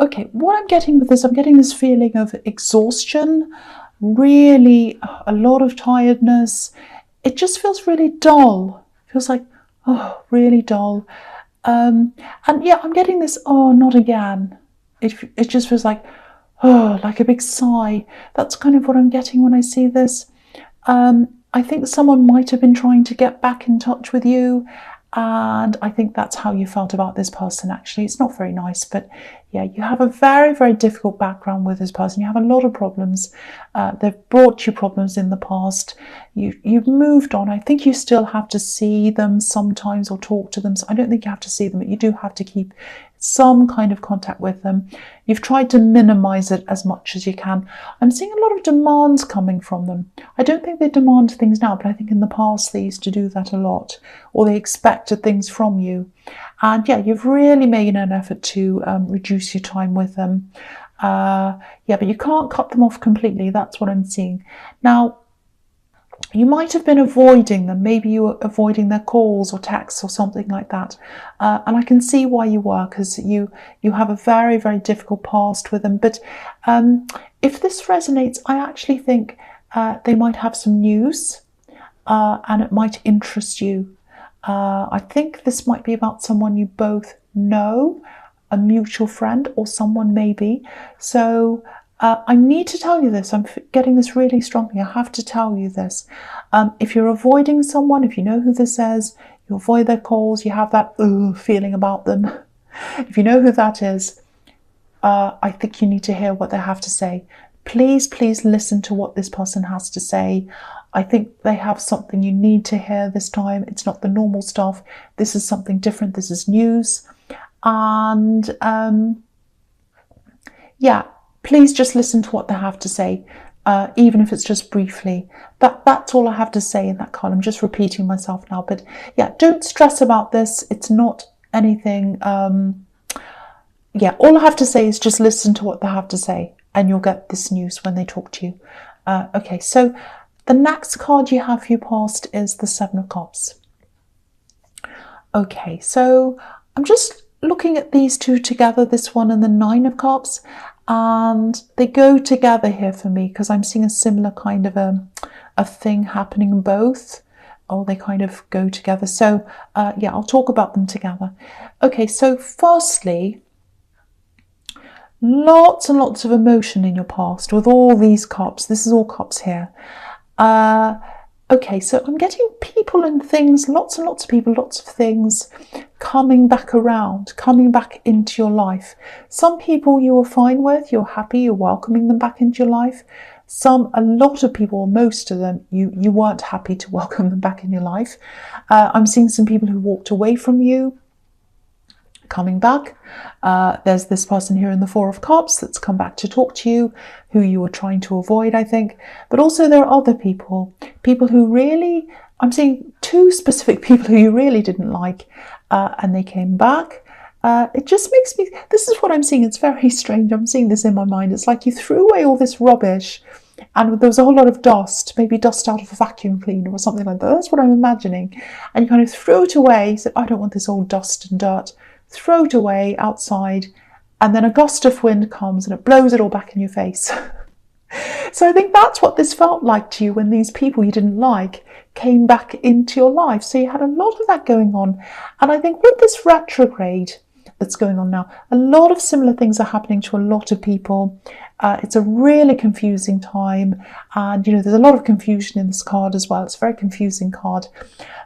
Okay, what I'm getting with this, I'm getting this feeling of exhaustion, really a lot of tiredness. It just feels really dull. Feels like, oh, really dull. And yeah, I'm getting this, oh, not again. It just feels like, oh, like a big sigh. That's kind of what I'm getting when I see this. I think someone might have been trying to get back in touch with you, and I think that's how you felt about this person. Actually, it's not very nice, but yeah, you have a very, very difficult background with this person. You have a lot of problems. They've brought you problems in the past. You've moved on. I think you still have to see them sometimes or talk to them. So I don't think you have to see them, but you do have to keep some kind of contact with them. You've tried to minimize it as much as you can. I'm seeing a lot of demands coming from them. I don't think they demand things now, but I think in the past they used to do that a lot, or they expected things from you. And yeah, you've really made an effort to reduce your time with them. Yeah, but you can't cut them off completely. That's what I'm seeing. Now, you might have been avoiding them. Maybe you were avoiding their calls or texts or something like that. And I can see why you were, because you have a very, very difficult past with them. But if this resonates, I actually think they might have some news and it might interest you. I think this might be about someone you both know, a mutual friend or someone maybe. So I need to tell you this. I'm getting this really strongly. I have to tell you this. If you're avoiding someone, if you know who this is, you avoid their calls, you have that feeling about them. If you know who that is, I think you need to hear what they have to say. Please, please listen to what this person has to say. I think they have something you need to hear this time. It's not the normal stuff. This is something different. This is news. And yeah, please just listen to what they have to say, even if it's just briefly. That's all I have to say in that card. I'm just repeating myself now. But yeah, don't stress about this. It's not anything. Yeah, all I have to say is just listen to what they have to say, and you'll get this news when they talk to you. Okay, so the next card you have for your past is the Seven of Cups. Okay, so I'm just looking at these two together, this one and the Nine of Cups, and they go together here for me because I'm seeing a similar kind of a thing happening in both. Oh, they kind of go together. So yeah, I'll talk about them together. Okay, so firstly, lots and lots of emotion in your past with all these cups. This is all cups here. Okay, so I'm getting people and things, lots and lots of people, lots of things coming back around, coming back into your life. Some people you were fine with, you're happy, you're welcoming them back into your life. A lot of people, most of them, you weren't happy to welcome them back in your life. I'm seeing some people who walked away from you coming back. There's this person here in the Four of Cups that's come back to talk to you, who you were trying to avoid, I think. But also there are other people who really, I'm seeing two specific people who you really didn't like, and they came back. It just makes me, this is what I'm seeing. It's very strange. I'm seeing this in my mind. It's like you threw away all this rubbish and there was a whole lot of dust, maybe dust out of a vacuum cleaner or something like that. That's what I'm imagining. And you kind of threw it away, said, I don't want this old dust and dirt. Throw it away outside, and then a gust of wind comes and it blows it all back in your face. So I think that's what this felt like to you when these people you didn't like came back into your life. So you had a lot of that going on. And I think with this retrograde that's going on now, a lot of similar things are happening to a lot of people. It's a really confusing time. And, there's a lot of confusion in this card as well. It's a very confusing card.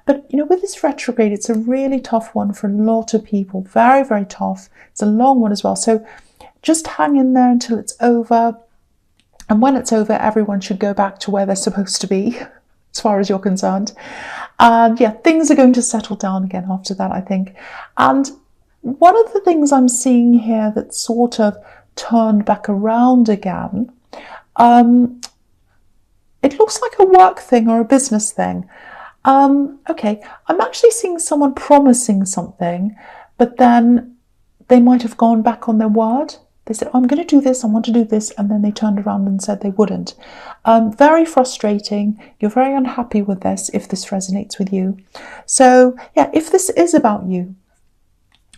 But, with this retrograde, it's a really tough one for a lot of people. Very, very tough. It's a long one as well. So just hang in there until it's over. And when it's over, everyone should go back to where they're supposed to be, as far as you're concerned. And yeah, things are going to settle down again after that, I think. And one of the things I'm seeing here that's sort of turned back around again, it looks like a work thing or a business thing. Okay, I'm actually seeing someone promising something, but then they might have gone back on their word. They said, I'm going to do this, I want to do this, and then they turned around and said they wouldn't. Very frustrating. You're very unhappy with this if this resonates with you. So yeah, if this is about you,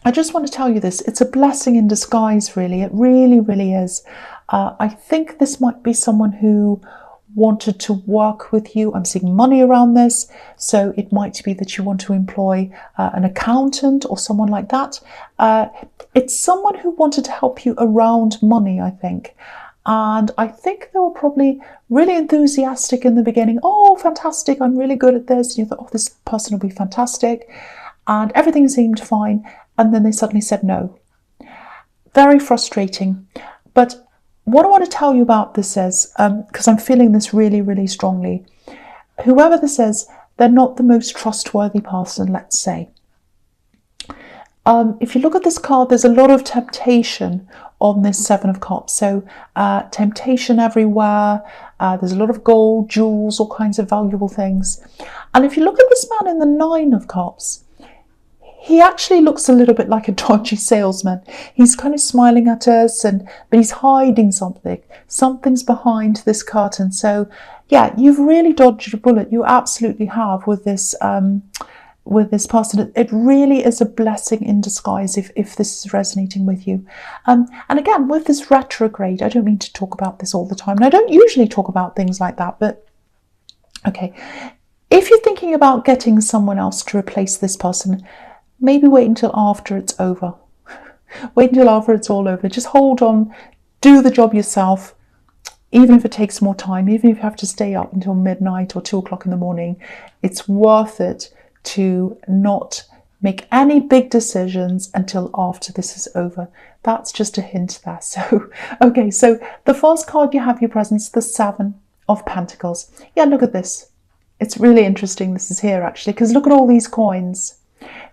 I just want to tell you this. It's a blessing in disguise, really. It really, really is. I think this might be someone who wanted to work with you. I'm seeing money around this. So it might be that you want to employ an accountant or someone like that. It's someone who wanted to help you around money, I think. And I think they were probably really enthusiastic in the beginning. Oh, fantastic. I'm really good at this. And you thought, oh, this person will be fantastic. And everything seemed fine. And then they suddenly said no. Very frustrating. But what I want to tell you about this is, because I'm feeling this really, really strongly, whoever this is, they're not the most trustworthy person, let's say. If you look at this card, there's a lot of temptation on this Seven of Cups. So temptation everywhere. There's a lot of gold, jewels, all kinds of valuable things. And if you look at this man in the Nine of Cups, he actually looks a little bit like a dodgy salesman. He's kind of smiling at us, but he's hiding something. Something's behind this curtain. So, yeah, you've really dodged a bullet. You absolutely have with this person. It really is a blessing in disguise if this is resonating with you. And again, with this retrograde, I don't mean to talk about this all the time. And I don't usually talk about things like that, but okay. If you're thinking about getting someone else to replace this person, maybe wait until after it's over. Wait until after it's all over. Just hold on, do the job yourself, even if it takes more time, even if you have to stay up until midnight or 2 o'clock in the morning. It's worth it to not make any big decisions until after this is over. That's just a hint there. So, okay, so the first card you have your presence, the Seven of Pentacles. Yeah, look at this. It's really interesting this is here actually, because look at all these coins.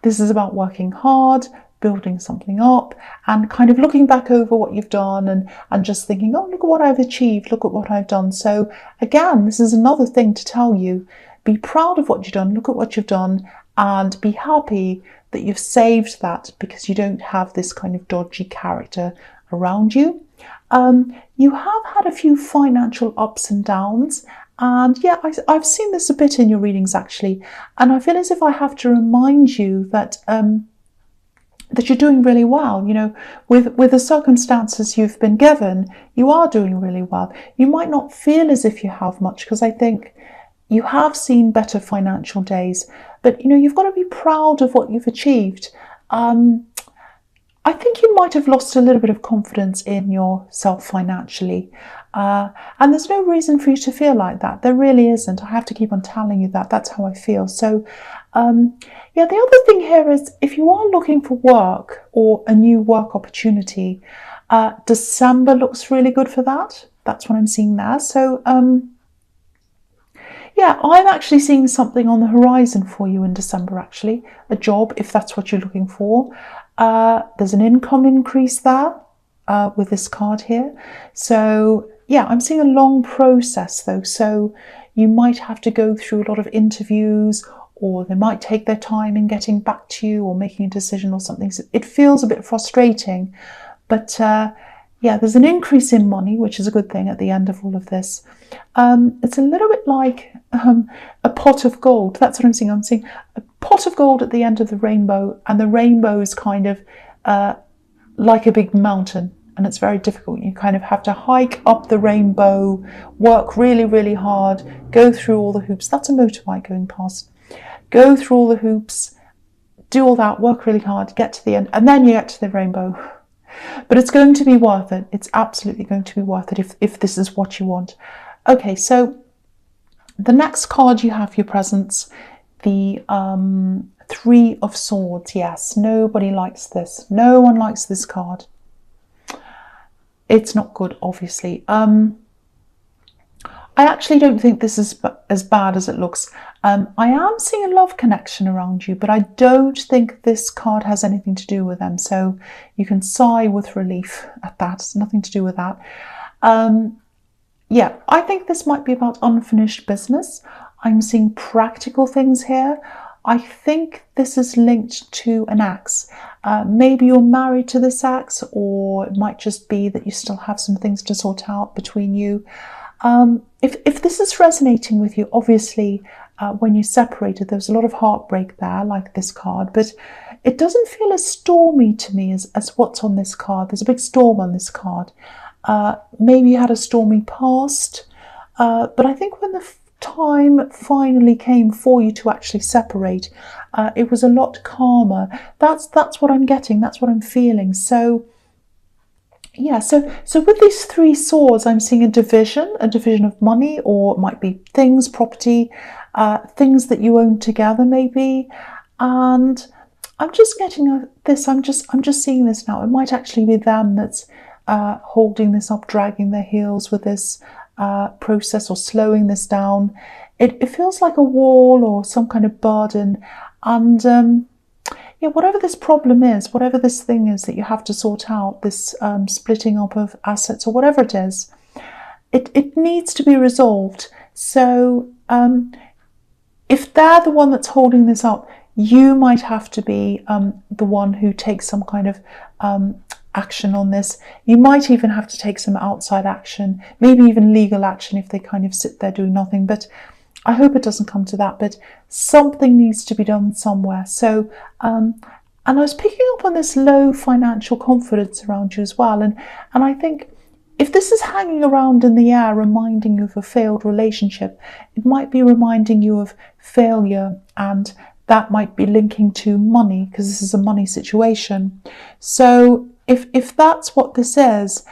This is about working hard, building something up, and kind of looking back over what you've done and just thinking, oh, look at what I've achieved, look at what I've done. So again, this is another thing to tell you. Be proud of what you've done, look at what you've done, and be happy that you've saved that because you don't have this kind of dodgy character around you. You have had a few financial ups and downs. And yeah, I've seen this a bit in your readings actually, and I feel as if I have to remind you that that you're doing really well. You know, with the circumstances you've been given, you are doing really well. You might not feel as if you have much because I think you have seen better financial days, but you know, you've got to be proud of what you've achieved. I think you might have lost a little bit of confidence in yourself financially. And there's no reason for you to feel like that. There really isn't. I have to keep on telling you that. That's how I feel. So, yeah, the other thing here is if you are looking for work or a new work opportunity, December looks really good for that. That's what I'm seeing there. So, yeah, I'm actually seeing something on the horizon for you in December, actually. A job, if that's what you're looking for. There's an income increase there with this card here. So, yeah, I'm seeing a long process, though. So you might have to go through a lot of interviews, or they might take their time in getting back to you or making a decision or something. So it feels a bit frustrating. But, yeah, there's an increase in money, which is a good thing at the end of all of this. It's a little bit like a pot of gold. That's what I'm seeing. I'm seeing a pot of gold at the end of the rainbow, and the rainbow is kind of like a big mountain, and it's very difficult. You kind of have to hike up the rainbow, work really, really hard, go through all the hoops. That's a motorbike going past. Go through all the hoops, do all that, work really hard, get to the end, and then you get to the rainbow. But it's going to be worth it. It's absolutely going to be worth it if this is what you want. Okay, so the next card you have your presence, the Three of Swords. Yes, nobody likes this. No one likes this card. It's not good, obviously. I actually don't think this is as bad as it looks. I am seeing a love connection around you, but I don't think this card has anything to do with them. So you can sigh with relief at that. It's nothing to do with that. Yeah, I think this might be about unfinished business. I'm seeing practical things here. I think this is linked to an ex. Maybe you're married to this ex, or it might just be that you still have some things to sort out between you. If this is resonating with you, obviously when you separated, there was a lot of heartbreak there, like this card. But it doesn't feel as stormy to me as what's on this card. There's a big storm on this card. Maybe you had a stormy past, but I think when the time finally came for you to actually separate, it was a lot calmer. That's what I'm getting. That's what I'm feeling. So yeah, so with these 3 swords, I'm seeing a division of money, or it might be things, property, things that you own together maybe. And I'm just getting this. I'm just seeing this now. It might actually be them that's holding this up, dragging their heels with this process, or slowing this down. It feels like a wall or some kind of burden. And yeah, whatever this problem is, whatever this thing is that you have to sort out, this splitting up of assets or whatever it is, it needs to be resolved. So if they're the one that's holding this up, you might have to be the one who takes some kind of action on this. You might even have to take some outside action, maybe even legal action if they kind of sit there doing nothing. But I hope it doesn't come to that, but something needs to be done somewhere. So, and I was picking up on this low financial confidence around you as well. And I think if this is hanging around in the air, reminding you of a failed relationship, it might be reminding you of failure, and that might be linking to money, because this is a money situation. So if that's what this is,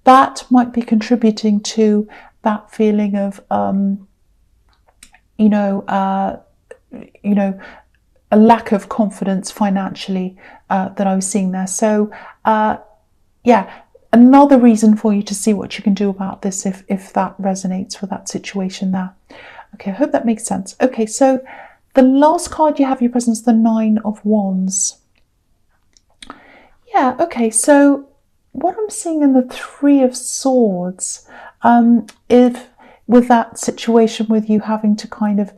that might be contributing to that feeling of, a lack of confidence financially that I was seeing there. So yeah, another reason for you to see what you can do about this if that resonates with that situation there. Okay, I hope that makes sense. Okay, so the last card you have your presence, the 9 of Wands. Yeah, okay, so what I'm seeing in the 3 of Swords, if with that situation with you having to kind of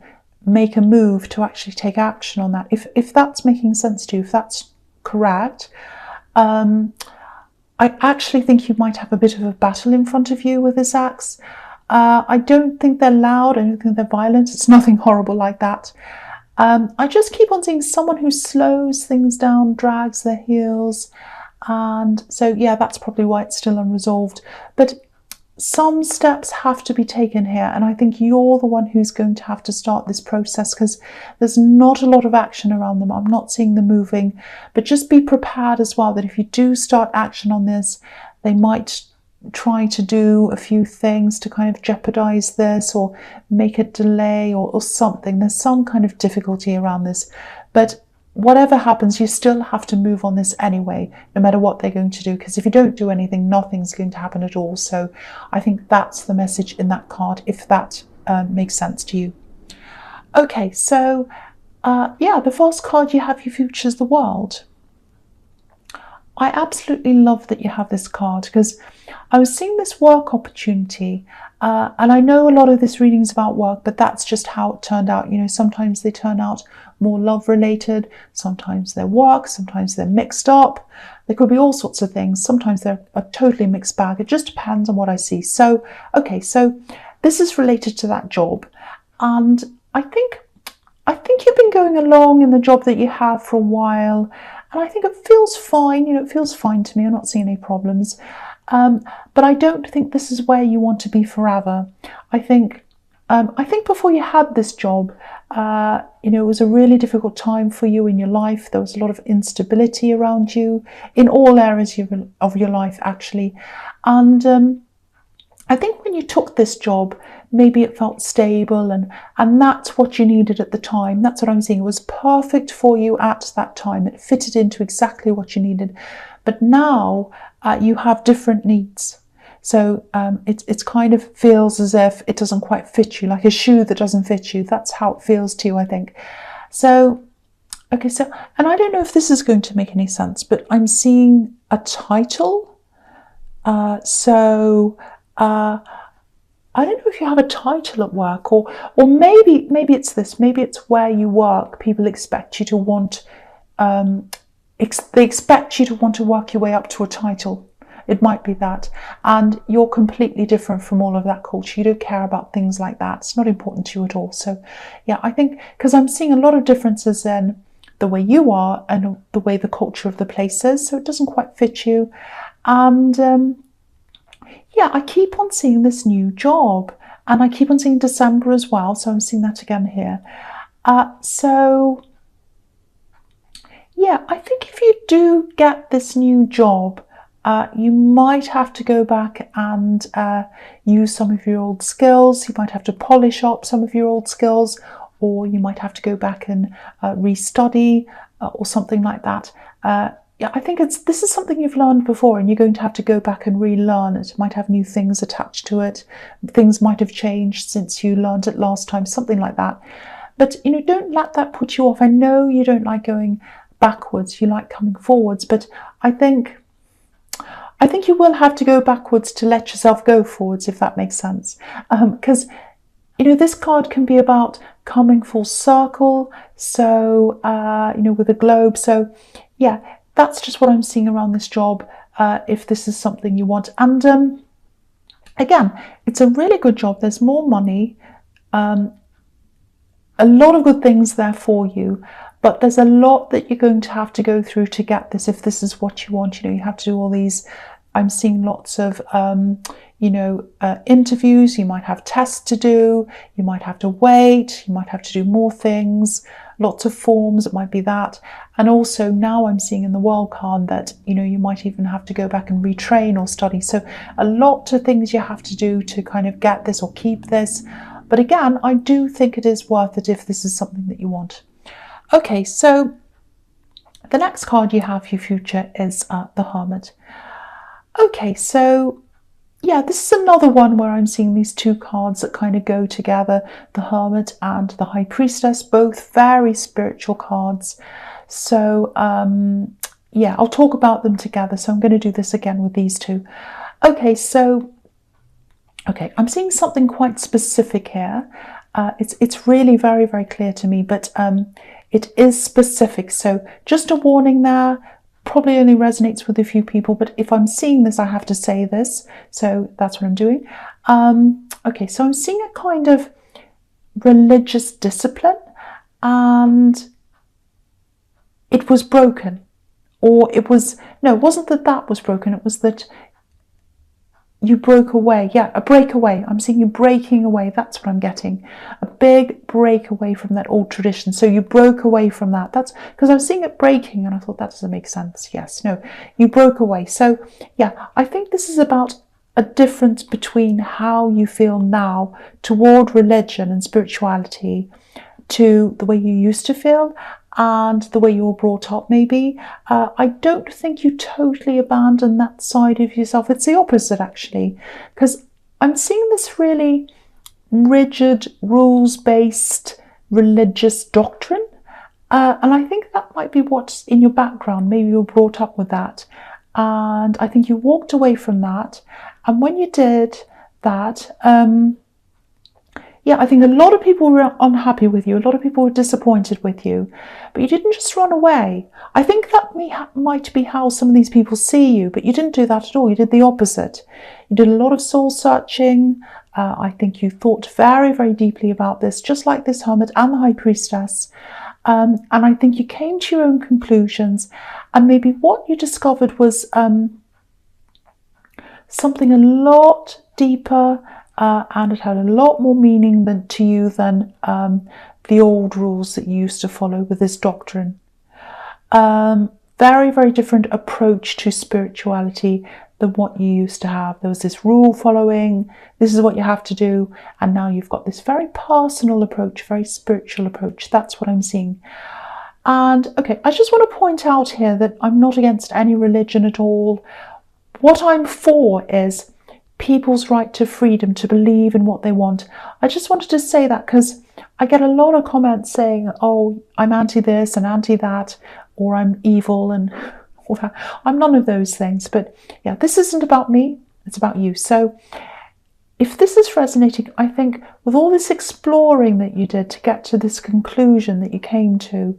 make a move to actually take action on that, if that's making sense to you, if that's correct, I actually think you might have a bit of a battle in front of you with this axe. I don't think they're loud, I don't think they're violent, it's nothing horrible like that. I just keep on seeing someone who slows things down, drags their heels, and so yeah, that's probably why it's still unresolved. But some steps have to be taken here, and I think you're the one who's going to have to start this process, because there's not a lot of action around them. I'm not seeing them moving, but just be prepared as well that if you do start action on this, they might try to do a few things to kind of jeopardize this or make it delay or something. There's some kind of difficulty around this, but whatever happens, you still have to move on this anyway, no matter what they're going to do, because if you don't do anything, nothing's going to happen at all. So I think that's the message in that card, if that makes sense to you. Okay, so yeah, the first card you have, your future is the World. I absolutely love that you have this card, because I was seeing this work opportunity, and I know a lot of this reading is about work, but that's just how it turned out. You know, sometimes they turn out more love related, sometimes they're work, sometimes they're mixed up. There could be all sorts of things. Sometimes they're a totally mixed bag. It just depends on what I see. So, okay, so this is related to that job, and I think you've been going along in the job that you have for a while, and I think it feels fine. You know, it feels fine to me. I'm not seeing any problems. But I don't think this is where you want to be forever. I think before you had this job, you know, it was a really difficult time for you in your life. There was a lot of instability around you in all areas of your life, actually. And I think when you took this job, maybe it felt stable, and that's what you needed at the time. That's what I'm seeing. It was perfect for you at that time. It fitted into exactly what you needed. But now you have different needs. So it kind of feels as if it doesn't quite fit you, like a shoe that doesn't fit you. That's how it feels to you, I think. So, okay, so, and I don't know if this is going to make any sense, but I'm seeing a title. I don't know if you have a title at work, or maybe it's this. Maybe it's where you work. People expect you to want, they expect you to want to work your way up to a title. It might be that, and you're completely different from all of that culture. You don't care about things like that. It's not important to you at all. So yeah, I think, because I'm seeing a lot of differences in the way you are and the way the culture of the place is, so it doesn't quite fit you. And yeah, I keep on seeing this new job, and I keep on seeing December as well, so I'm seeing that again here. So yeah, I think if you do get this new job, you might have to go back and use some of your old skills. You might have to polish up some of your old skills, or you might have to go back and restudy or something like that. Yeah, I think this is something you've learned before, and you're going to have to go back and relearn it. It might have new things attached to it. Things might have changed since you learned it last time, something like that. But, you know, don't let that put you off. I know you don't like going backwards, you like coming forwards, but I think you will have to go backwards to let yourself go forwards, if that makes sense. Because, you know, this card can be about coming full circle. So, you know, with a globe. So, yeah, that's just what I'm seeing around this job, if this is something you want. And again, it's a really good job. There's more money, a lot of good things there for you. But there's a lot that you're going to have to go through to get this, if this is what you want. You know, you have to do all these, I'm seeing lots of, you know, interviews. You might have tests to do. You might have to wait. You might have to do more things, lots of forms. It might be that. And also now I'm seeing in the World card that, you know, you might even have to go back and retrain or study. So a lot of things you have to do to kind of get this or keep this. But again, I do think it is worth it if this is something that you want. Okay, so the next card you have for your future is the Hermit. Okay, so yeah, this is another one where I'm seeing these two cards that kind of go together, the Hermit and the High Priestess, both very spiritual cards. So yeah, I'll talk about them together. So I'm going to do this again with these two. Okay, so I'm seeing something quite specific here. It's really very, very clear to me, but it is specific. So just a warning there, probably only resonates with a few people, but if I'm seeing this, I have to say this. So that's what I'm doing. Okay, so I'm seeing a kind of religious discipline, and it was broken. Or it was, no, it wasn't that was broken. It was that you broke away. Yeah, a breakaway. I'm seeing you breaking away. That's what I'm getting. A big break away from that old tradition. So you broke away from that. That's because I was seeing it breaking and I thought that doesn't make sense. Yes, no, you broke away. So yeah, I think this is about a difference between how you feel now toward religion and spirituality to the way you used to feel and the way you were brought up, maybe. I don't think you totally abandon that side of yourself. It's the opposite, actually, because I'm seeing this really rigid, rules-based religious doctrine. And I think that might be what's in your background. Maybe you were brought up with that. And I think you walked away from that. And when you did that, yeah, I think a lot of people were unhappy with you. A lot of people were disappointed with you. But you didn't just run away. I think that might be how some of these people see you. But you didn't do that at all. You did the opposite. You did a lot of soul searching. I think you thought very, very deeply about this, just like this Hermit and the High Priestess. And I think you came to your own conclusions. And maybe what you discovered was something a lot deeper, and it had a lot more meaning to you than the old rules that you used to follow with this doctrine. Very, very different approach to spirituality than what you used to have. There was this rule following, this is what you have to do, and now you've got this very personal approach, very spiritual approach. That's what I'm seeing. And okay, I just want to point out here that I'm not against any religion at all. What I'm for is people's right to freedom to believe in what they want. I just wanted to say that because I get a lot of comments saying, oh, I'm anti this and anti that, or I'm evil and all that. I'm none of those things. But yeah, this isn't about me, it's about you. So if this is resonating, I think with all this exploring that you did to get to this conclusion that you came to,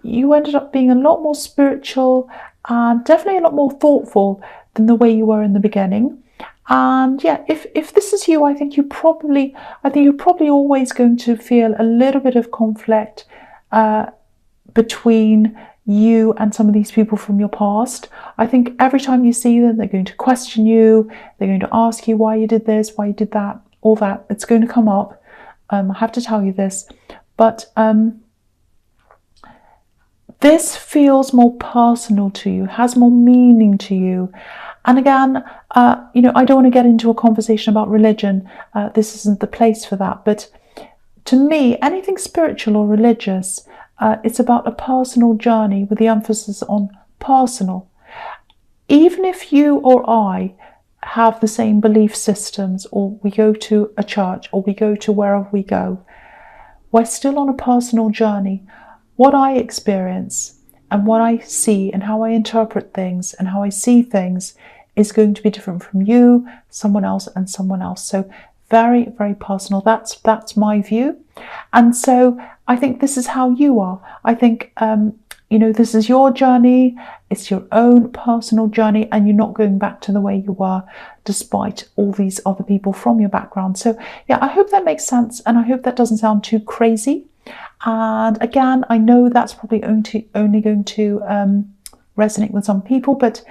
you ended up being a lot more spiritual and definitely a lot more thoughtful than the way you were in the beginning. And yeah, if this is you, I think you're probably always going to feel a little bit of conflict between you and some of these people from your past. I think every time you see them, they're going to question you. They're going to ask you why you did this, why you did that, all that. It's going to come up. I have to tell you this. But this feels more personal to you, has more meaning to you. And again, you know, I don't want to get into a conversation about religion. This isn't the place for that. But to me, anything spiritual or religious, it's about a personal journey with the emphasis on personal. Even if you or I have the same belief systems, or we go to a church, or we go to wherever we go, we're still on a personal journey. What I experience and what I see and how I interpret things and how I see things is going to be different from you, someone else, and someone else. So very, very personal. That's my view. And so I think this is how you are. I think, you know, this is your journey. It's your own personal journey, and you're not going back to the way you were despite all these other people from your background. So yeah, I hope that makes sense, and I hope that doesn't sound too crazy. And again, I know that's probably only going to resonate with some people, but